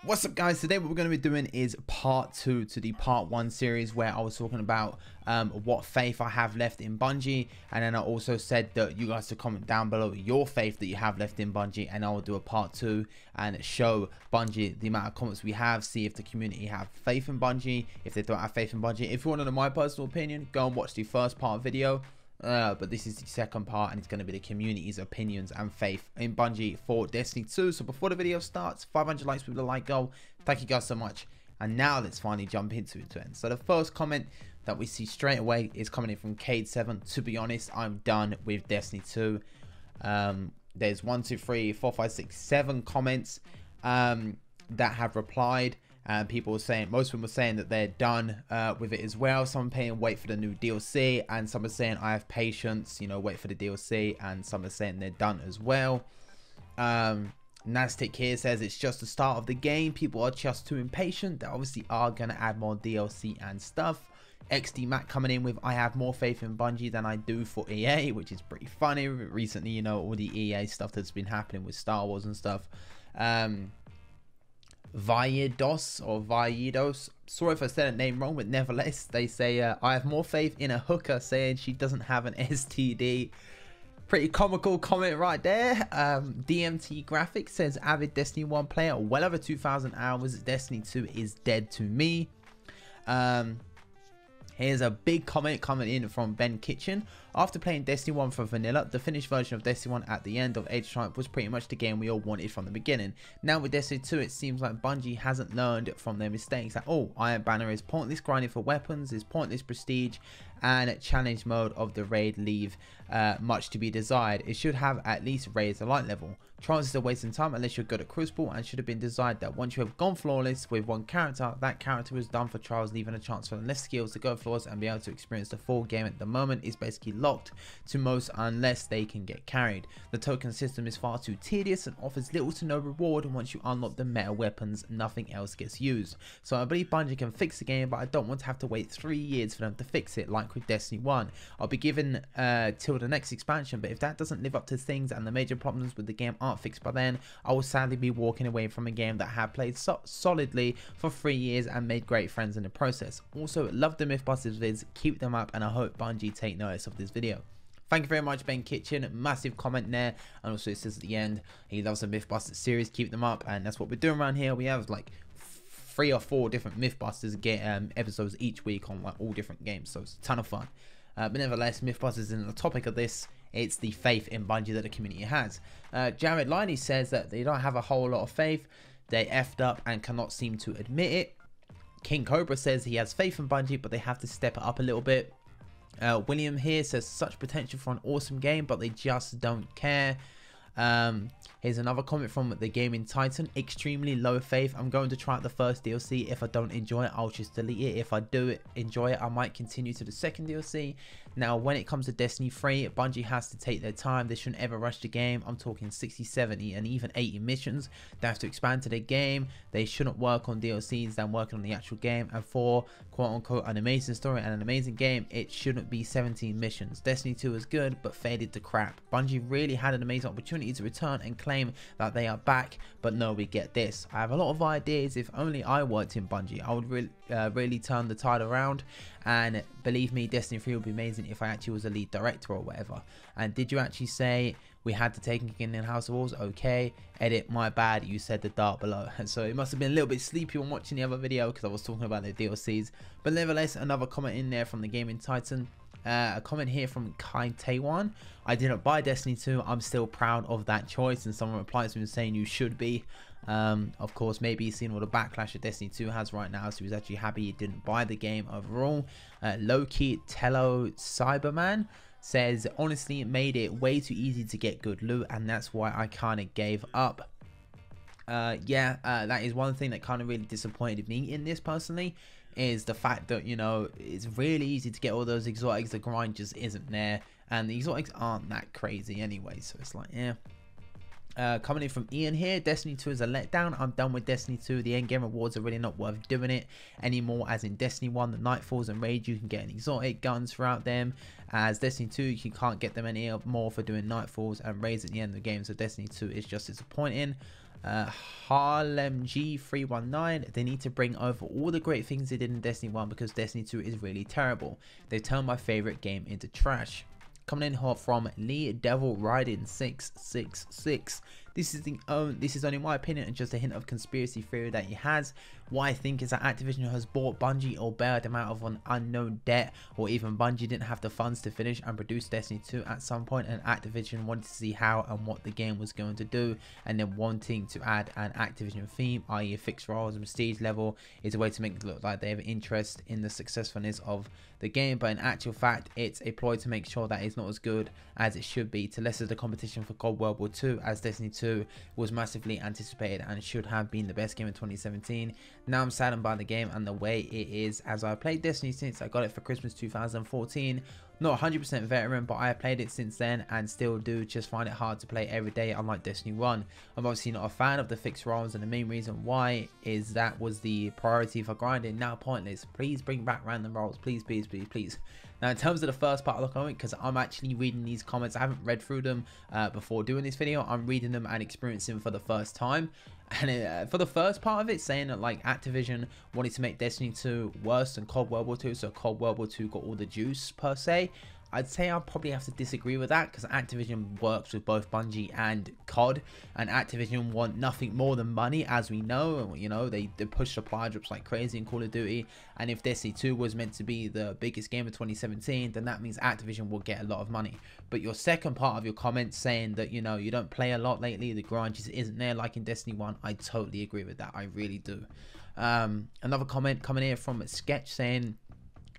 What's up, guys? Today what we're going to be doing is part 2 to the part 1 series, where I was talking about what faith I have left in Bungie, and then I also said that you guys to comment down below your faith that you have left in Bungie, and I will do a part 2 and show Bungie the amount of comments we have, see if the community have faith in Bungie, if they don't have faith in Bungie. If you want to know my personal opinion, go and watch the first part video. But this is the second part, and it's going to be the community's opinions and faith in Bungie for Destiny 2. So before the video starts, 500 likes with the like goal. Thank you guys so much. And now let's finally jump into it. So the first comment that we see straight away is coming in from Cade7. To be honest, I'm done with Destiny 2. There's 1, 2, 3, 4, 5, 6, 7 comments that have replied. People were saying, most of them were saying that they're done with it as well. Some are saying wait for the new DLC, and some are saying I have patience, you know, wait for the DLC, and some are saying they're done as well. Nastic here says it's just the start of the game, people are just too impatient. They obviously are going to add more DLC and stuff. XD Mac coming in with I have more faith in Bungie than I do for EA, which is pretty funny. Recently, you know, all the EA stuff that's been happening with Star Wars and stuff. Vayidos, sorry if I said a name wrong, but nevertheless, they say I have more faith in a hooker, saying she doesn't have an STD. Pretty comical comment right there. DMT Graphics says avid Destiny 1 player, well over 2,000 hours. Destiny 2 is dead to me. Here's a big comment coming in from Ben Kitchen. After playing Destiny 1 for vanilla, the finished version of Destiny 1 at the end of Age of Triumph was pretty much the game we all wanted from the beginning. Now with Destiny 2, it seems like Bungie hasn't learned from their mistakes at all. Iron Banner is pointless grinding for weapons, is pointless prestige, and challenge mode of the raid leave much to be desired. It should have at least raised the light level. Trials is a waste of time unless you're good at Crucible, and should have been desired that once you have gone flawless with one character, that character was done for Trials, leaving a chance for the less skills to go flawless and be able to experience the full game. At the moment is basically locked to most unless they can get carried. The token system is far too tedious and offers little to no reward, and once you unlock the meta weapons, nothing else gets used. So I believe Bungie can fix the game, but I don't want to have to wait 3 years for them to fix it like with Destiny 1. I'll be given till the next expansion, but if that doesn't live up to things and the major problems with the game aren't fixed by then, I will sadly be walking away from a game that I have played solidly for 3 years and made great friends in the process. Also, love the Mythbusters vids, keep them up, and I hope Bungie take notice of this video. Thank you very much, Ben Kitchen. Massive comment there. And also it says at the end, he loves the Mythbusters series, keep them up. And that's what we're doing around here. We have like 3 or 4 different Mythbusters episodes each week on like all different games, so it's a ton of fun. But nevertheless, Mythbusters isn't the topic of this. It's the faith in Bungie that the community has. Jared Liney says that they don't have a whole lot of faith. They effed up and cannot seem to admit it. King Cobra says he has faith in Bungie, but they have to step it up a little bit. William here says such potential for an awesome game, but they just don't care. Here's another comment from the Gaming Titan. Extremely low faith. I'm going to try out the first DLC. If I don't enjoy it, I'll just delete it. If I do enjoy it, I might continue to the second DLC. Now, when it comes to Destiny 3, Bungie has to take their time. They shouldn't ever rush the game. I'm talking 60, 70, and even 80 missions. They have to expand to their game. They shouldn't work on DLCs than working on the actual game. And for quote-unquote an amazing story and an amazing game, it shouldn't be 17 missions. Destiny 2 is good, but faded to crap. Bungie really had an amazing opportunity to return and claim that they are back, but no, we get this. I have a lot of ideas. If only I worked in Bungie, I would really turn the tide around. And believe me, Destiny 3 would be amazing if I actually was a lead director or whatever. And did you actually say we had to take it in House of Wolves? Okay, edit, my bad, you said the dart below. And so it must have been a little bit sleepy when watching the other video because I was talking about the DLCs. But nevertheless, another comment in there from the Gaming Titan. A comment here from Kai Taiwan. I didn't buy Destiny 2. I'm still proud of that choice. And someone replies to him saying you should be. Of course, maybe he's seen all the backlash that Destiny 2 has right now, so he was actually happy he didn't buy the game overall. Loki Tello Cyberman says, honestly, it made it way too easy to get good loot, and that's why I kind of gave up. That is one thing that kind of really disappointed me in this personally, is the fact that, you know, it's really easy to get all those exotics. The grind just isn't there, and the exotics aren't that crazy anyway, so it's like, yeah. Coming in from Ian here, Destiny 2 is a letdown. I'm done with Destiny 2. The endgame rewards are really not worth doing it anymore. As in Destiny 1, the Nightfalls and Raid, you can get an exotic guns throughout them. As Destiny 2, you can't get them any more for doing Nightfalls and Raids at the end of the game. So Destiny 2 is just disappointing. Harlem G319, they need to bring over all the great things they did in Destiny 1 because Destiny 2 is really terrible. They turned my favorite game into trash. Coming in hot from Lee Devil Riding 666. This is only my opinion and just a hint of conspiracy theory that he has. What I think is that Activision has bought Bungie or bailed them out of an unknown debt, or even Bungie didn't have the funds to finish and produce Destiny 2 at some point, and Activision wanted to see how and what the game was going to do, and then wanting to add an Activision theme, i.e. a fixed roles and prestige level, is a way to make it look like they have interest in the successfulness of the game, but in actual fact it's a ploy to make sure that it's not as good as it should be, to lessen the competition for Cold World War 2, as Destiny 2 was massively anticipated and should have been the best game in 2017. Now I'm saddened by the game and the way it is, as I played Destiny since I got it for Christmas 2014. Not 100% veteran, but I have played it since then and still do just find it hard to play every day, unlike Destiny 1. I'm obviously not a fan of the fixed roles, and the main reason why is that was the priority for grinding, now pointless. Please bring back random roles, please, please, please, please. Now in terms of the first part of the comment, because I'm actually reading these comments, I haven't read through them before doing this video, I'm reading them and experiencing them for the first time. And for the first part of it, saying that like Activision wanted to make Destiny 2 worse than Cold World War 2, so Cold World War 2 got all the juice per se, I'd say I'll probably have to disagree with that, because Activision works with both Bungie and COD, and Activision want nothing more than money, as we know. You know, they push supply drops like crazy in Call of Duty, and if Destiny 2 was meant to be the biggest game of 2017, then that means Activision will get a lot of money. But your second part of your comment saying that, you know, you don't play a lot lately, the grind just isn't there like in Destiny 1, I totally agree with that, I really do. Another comment coming here from Sketch saying,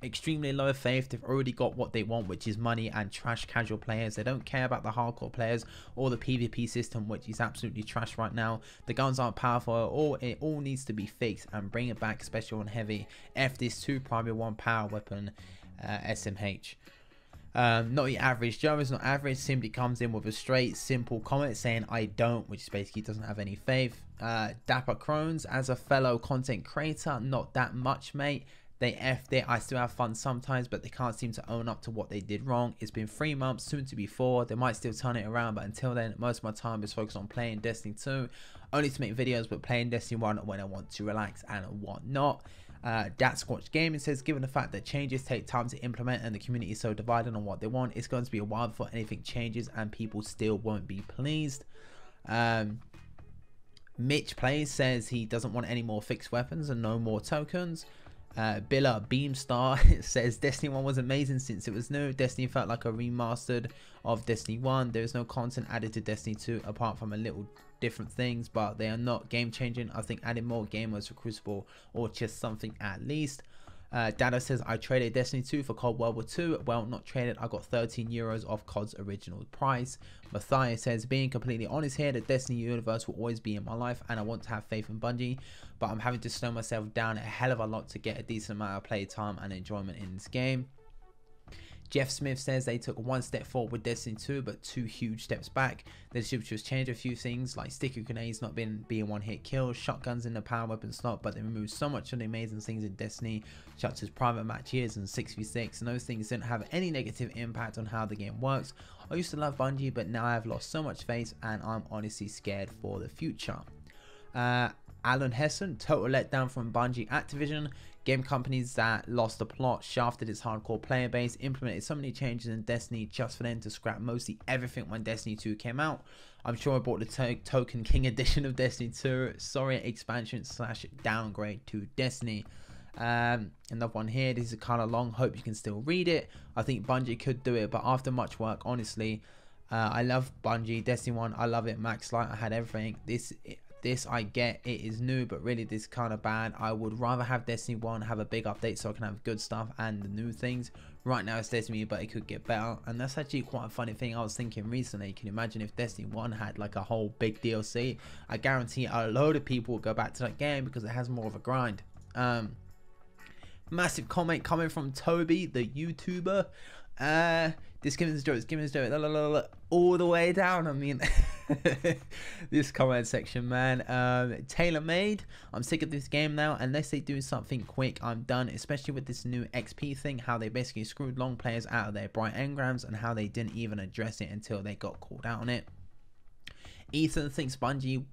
extremely low faith. They've already got what they want, which is money and trash casual players. They don't care about the hardcore players or the PvP system, which is absolutely trash right now. The guns aren't powerful, it all needs to be fixed, and bring it back special and heavy. F this 2 primary 1 power weapon SMH. Not your average Joe is not average, simply comes in with a straight simple comment saying I don't, which basically doesn't have any faith. Dapper Crones, as a fellow content creator, not that much mate. They effed it. I still have fun sometimes, but they can't seem to own up to what they did wrong. It's been 3 months, soon to be 4. They might still turn it around, but until then, most of my time is focused on playing Destiny 2. Only to make videos, but playing Destiny 1 when I want to relax and whatnot. Dat Squatch Gaming says, given the fact that changes take time to implement and the community is so divided on what they want, it's going to be a while before anything changes and people still won't be pleased. Mitch Plays says he doesn't want any more fixed weapons and no more tokens. Billa Beamstar says Destiny 1 was amazing since it was new. Destiny felt like a remastered of Destiny 1. There is no content added to Destiny 2 apart from a little different things, but they are not game changing. I think adding more game modes for Crucible or just something at least. Dada says I traded Destiny 2 for Cold World War 2. Well, not traded, I got 13 euros off COD's original price. Matthias says, being completely honest here, the Destiny universe will always be in my life and I want to have faith in Bungie, but I'm having to slow myself down a hell of a lot to get a decent amount of play time and enjoyment in this game. Jeff Smith says they took 1 step forward with Destiny 2 but 2 huge steps back. They should just change a few things like sticky grenades not being one-hit kills, shotguns in the power weapon slot, but they removed so much of the amazing things in Destiny such as private matches and 6v6, and those things didn't have any negative impact on how the game works. I used to love Bungie, but now I've lost so much faith and I'm honestly scared for the future. Alan Hessen, total letdown from Bungie. Activision, game companies that lost the plot, shafted its hardcore player base, implemented so many changes in Destiny just for them to scrap mostly everything when Destiny 2 came out. I'm sure I bought the Token King edition of Destiny 2. Sorry, expansion / downgrade to Destiny. Another one here, this is kind of long, hope you can still read it. I think Bungie could do it, but after much work, honestly, I love Bungie. Destiny 1, I love it, max light, I had everything. This I get, it is new, but really this is kind of bad. I would rather have Destiny 1 have a big update so I can have good stuff and the new things. Right now it's Destiny, but it could get better, and that's actually quite a funny thing I was thinking recently. Can you imagine if Destiny 1 had like a whole big DLC? I guarantee a load of people will go back to that game because it has more of a grind. Massive comment coming from Toby, the YouTuber. This giving joke, all the way down. I mean, this comment section, man. Tailor made. I'm sick of this game now. Unless they do something quick, I'm done. Especially with this new XP thing, how they basically screwed long players out of their bright engrams, and how they didn't even address it until they got called out on it. Ethan thinks Bungie,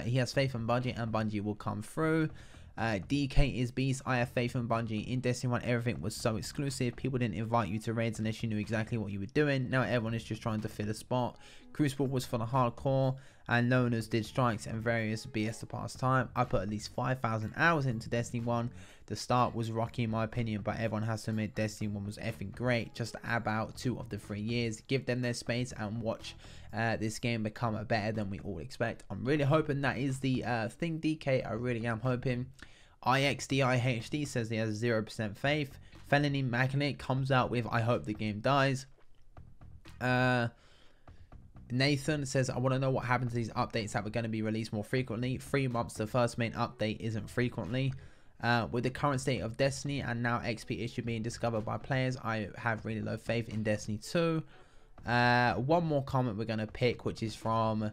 he has faith in Bungie and Bungie will come through. DK is beast. I have faith in Bungie. In Destiny 1, everything was so exclusive. People didn't invite you to raids unless you knew exactly what you were doing. Now everyone is just trying to fill a spot. Crucible was for the hardcore, and loners did strikes and various BS to pass time. I put at least 5,000 hours into Destiny 1. The start was rocky in my opinion, but everyone has to admit Destiny 1 was effing great. Just about 2 of the 3 years. Give them their space and watch this game become better than we all expect. I'm really hoping that is the thing, DK. I really am hoping. IXDIHD says he has 0% faith. Felony Magnet comes out with I hope the game dies. Nathan says I want to know what happens to these updates that were going to be released more frequently. 3 months the first main update isn't frequently. With the current state of Destiny and now XP issue being discovered by players, I have really low faith in Destiny 2. One more comment we're going to pick, which is from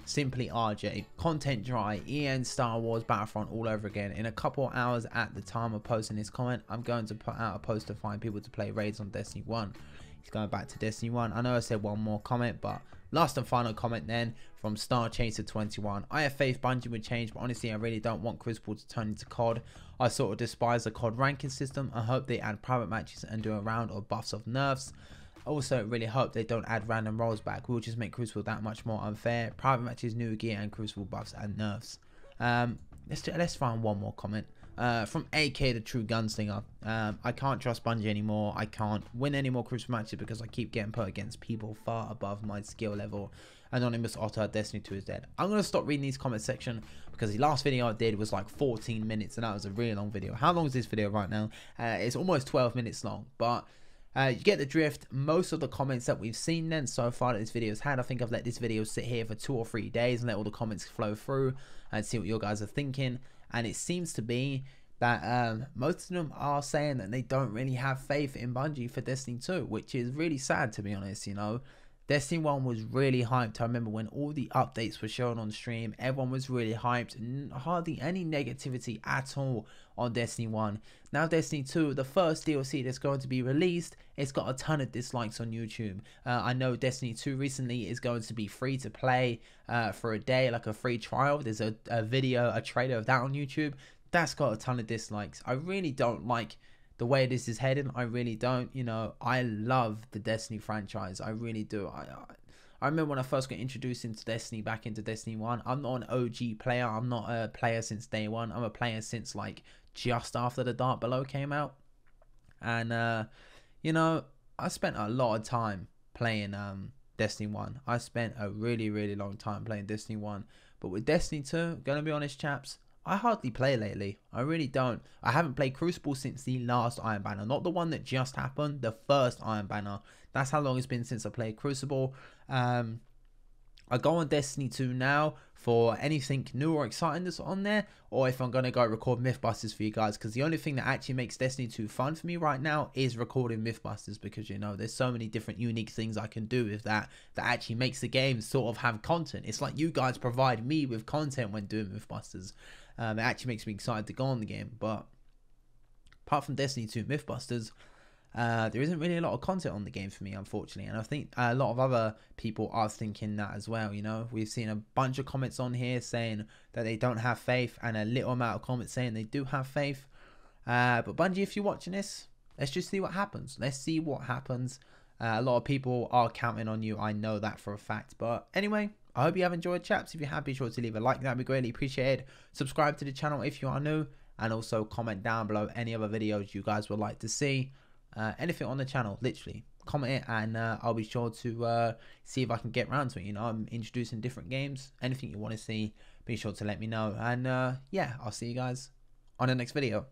Simply RJ. Content dry. EN Star Wars Battlefront all over again. In a couple of hours at the time of posting this comment, I'm going to put out a post to find people to play raids on Destiny 1. He's going back to Destiny 1. I know I said one more comment, but last and final comment then from Star Chaser 21. I have faith Bungie would change, but honestly I really don't want Crucible to turn into COD. I sort of despise the COD ranking system. I hope they add private matches and do a round of buffs of nerfs. Also really hope they don't add random roles back. We'll just make Crucible that much more unfair. Private matches, new gear, and Crucible buffs and nerfs. Let's find one more comment. From AK the True Gunslinger. I can't trust Bungie anymore. I can't win any more Crucible matches because I keep getting put against people far above my skill level. Anonymous Otter, Destiny 2 is dead. I'm going to stop reading these comment section because the last video I did was like 14 minutes and that was a really long video. How long is this video right now? It's almost 12 minutes long, but you get the drift. Most of the comments that we've seen then so far that this video's had, I think I've let this video sit here for 2 or 3 days and let all the comments flow through and see what you guys are thinking. And it seems to be that most of them are saying that they don't really have faith in Bungie for Destiny 2, which is really sad, to be honest. You know, Destiny 1 was really hyped. I remember when all the updates were shown on stream, everyone was really hyped. Hardly any negativity at all on Destiny 1. Now Destiny 2, the first DLC that's going to be released, it's got a ton of dislikes on YouTube. I know Destiny 2 recently is going to be free to play for a day, like a free trial. There's a trailer of that on YouTube. That's got a ton of dislikes. I really don't like the way this is heading. I really don't. You know, I love the Destiny franchise. I really do. I remember when I first got introduced into Destiny, back into Destiny 1. I'm not an OG player. I'm not a player since day one. I'm a player since like just after the Dark Below came out. And you know, I spent a lot of time playing Destiny 1. I spent a really long time playing Destiny 1. But with Destiny 2, gonna be honest, chaps, I hardly play lately. I really don't. I haven't played Crucible since the last Iron Banner. Not the one that just happened. The first Iron Banner. That's how long it's been since I played Crucible. I go on Destiny 2 now for anything new or exciting that's on there. Or if I'm going to go record Mythbusters for you guys. Because the only thing that actually makes Destiny 2 fun for me right now is recording Mythbusters. Because, you know, there's so many different unique things I can do with that. That actually makes the game sort of have content. It's like you guys provide me with content when doing Mythbusters. It actually makes me excited to go on the game. But apart from Destiny 2 Mythbusters, there isn't really a lot of content on the game for me, unfortunately. And I think a lot of other people are thinking that as well. You know, we've seen a bunch of comments on here saying that they don't have faith, and a little amount of comments saying they do have faith. But Bungie, if you're watching this, let's just see what happens. Let's see what happens. A lot of people are counting on you. I know that for a fact. But anyway, I hope you have enjoyed, chaps. If you have, be sure to leave a like. That'd be greatly appreciated. Subscribe to the channel if you are new, and also comment down below any other videos you guys would like to see. Anything on the channel, literally comment it, and I'll be sure to see if I can get around to it. You know, I'm introducing different games. Anything you want to see, be sure to let me know. And yeah, I'll see you guys on the next video.